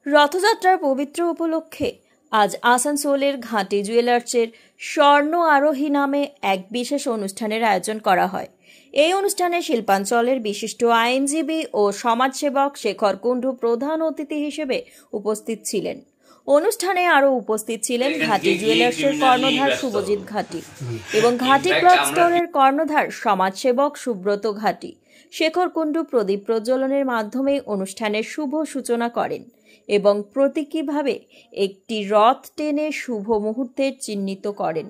রথযাত্রার পবিত্র উপলক্ষে আজ আসানসোলের ঘাটি জুয়েলার্সের স্বর্ণ আরোহী নামে এক বিশেষ অনুষ্ঠানের আয়োজন করা হয়। এই অনুষ্ঠানে শিল্পাঞ্চলের বিশিষ্ট আইনজীবী ও সমাজসেবক শেখর কুণ্ডু প্রধান অতিথি হিসেবে উপস্থিত ছিলেন। অনুষ্ঠানে আরও উপস্থিত ছিলেন ঘাটি জুয়েলার্সের কর্ণধার শুভজিৎ ঘাটি এবং ঘাটি ক্লথ স্টোরের কর্ণধার সমাজসেবক সুব্রত ঘাটি। শেখর কুণ্ডু প্রদীপ প্রজ্বলনের মাধ্যমে অনুষ্ঠানের শুভ সূচনা করেন এবং প্রতীকীভাবে একটি রথ টেনে শুভ মুহূর্তের চিহ্নিত করেন।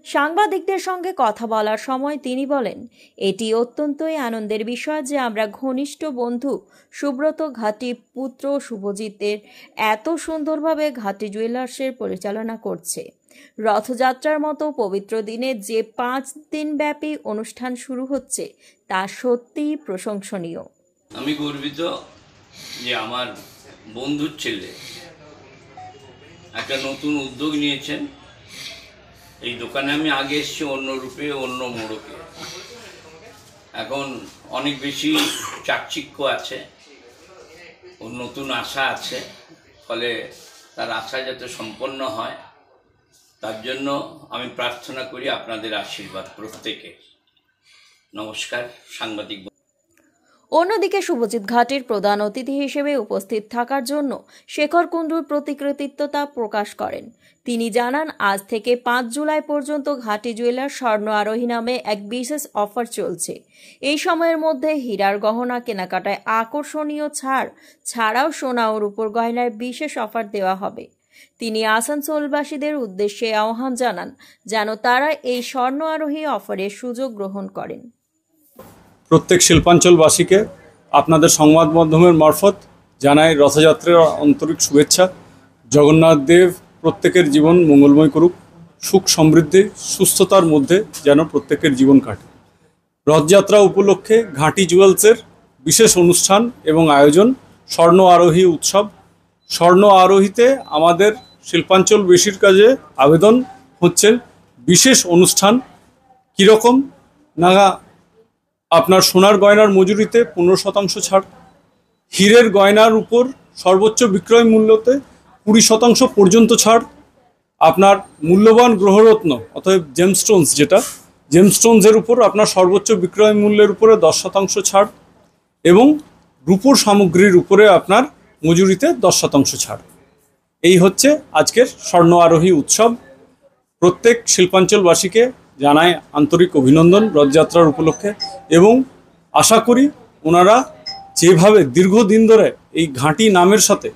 সাংবাদিকদের সঙ্গে কথা বলার সময় তিনি বলেন, এটি অত্যন্তই আনন্দের বিষয় যে আমরা ঘনিষ্ঠ বন্ধু সুব্রত ঘাটি পুত্র শুভজিতের এত সুন্দরভাবে ঘাটি জুয়েলার্সের পরিচালনা করছে। রথযাত্রার মতো পবিত্র দিনে যে 5 দিন ব্যাপী অনুষ্ঠান শুরু হচ্ছে তা সত্যিই প্রশংসনীয়। আমি গর্বিত যে আমার বন্ধুর ছেলে একটা নতুন উদ্যোগ নিয়েছেন। এই দোকানে আমি আগে এসেছি অন্য রূপে, অন্য মোড়কে। এখন অনেক বেশি চাকচিক্য আছে, ওর নতুন আশা আছে, ফলে তার আশা যাতে সম্পন্ন হয় তার জন্য আমি প্রার্থনা করি আপনাদের আশীর্বাদ প্রত্যেকে। নমস্কার সাংবাদিক। অন্যদিকে শুভজিৎ ঘাটির প্রধান অতিথি হিসেবে উপস্থিত থাকার জন্য শেখর কুণ্ডুর প্রতি কৃতজ্ঞতা প্রকাশ করেন। তিনি জানান, আজ থেকে 5 জুলাই পর্যন্ত ঘাটি জুয়েলার্স স্বর্ণ আরোহী নামে এক বিশেষ অফার চলছে। এই সময়ের মধ্যে হীরার গহনা কেনাকাটায় আকর্ষণীয় ছাড়াও সোনা ও রূপোর গয়নার বিশেষ অফার দেওয়া হবে। তিনি আসানসোলবাসীদের উদ্দেশ্যে আহ্বান জানান যেন তারা এই স্বর্ণ আরোহী অফারের সুযোগ গ্রহণ করেন। প্রত্যেক শিল্পাঞ্চলবাসীকে আপনাদের সংবাদ মাধ্যমের মারফত জানাই রথযাত্রার আন্তরিক শুভেচ্ছা। জগন্নাথ দেব প্রত্যেকের জীবন মঙ্গলময় করুক, সুখ সমৃদ্ধি সুস্থতার মধ্যে যেন প্রত্যেকের জীবন কাটে। রথযাত্রা উপলক্ষে ঘাটি জুয়েলার্সের বিশেষ অনুষ্ঠান এবং আয়োজন স্বর্ণ আরোহী উৎসব। স্বর্ণ আরোহীতে আমাদের শিল্পাঞ্চলবাসীর কাছে আবেদন হচ্ছে বিশেষ অনুষ্ঠান কীরকম না, আপনার সোনার গয়নার মজুরিতে 15% ছাড়, হীরের গয়নার উপর সর্বোচ্চ বিক্রয় মূল্যতে 20% পর্যন্ত ছাড়, আপনার মূল্যবান গ্রহরত্ন অতএব জেমস্টোনস জেমস্টোনসের উপর আপনার সর্বোচ্চ বিক্রয় মূল্যের উপরে 10% ছাড় এবং রূপোর সামগ্রীর উপরে আপনার মজুরিতে 10% ছাড়। এই হচ্ছে আজকের স্বর্ণ আরোহী উৎসব। প্রত্যেক শিল্পাঞ্চলবাসীকে জানাই আন্তরিক অভিনন্দন রথযাত্রার উপলক্ষে এবং আশা করি ওনারা যেভাবে দীর্ঘদিন ধরে এই ঘাটি নামের সাথে,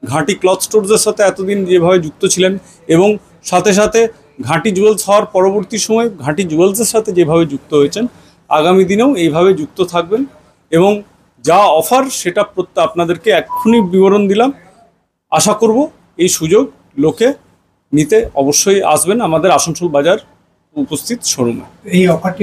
ঘাটি ক্লথ স্টোরসের সাথে এতদিন যেভাবে যুক্ত ছিলেন এবং সাথে সাথে ঘাটি জুয়েলার্স হওয়ার পরবর্তী সময় ঘাটি জুয়েলার্সের সাথে যেভাবে যুক্ত হয়েছেন, আগামী দিনেও এইভাবে যুক্ত থাকবেন এবং যা অফার সেটা আপনাদেরকে এক্ষুনি বিবরণ দিলাম। আশা করব এই সুযোগ লোকে নিতে অবশ্যই আসবেন আমাদের আসানসোল বাজার উপস্থিত শোরুমে। এই অফারটি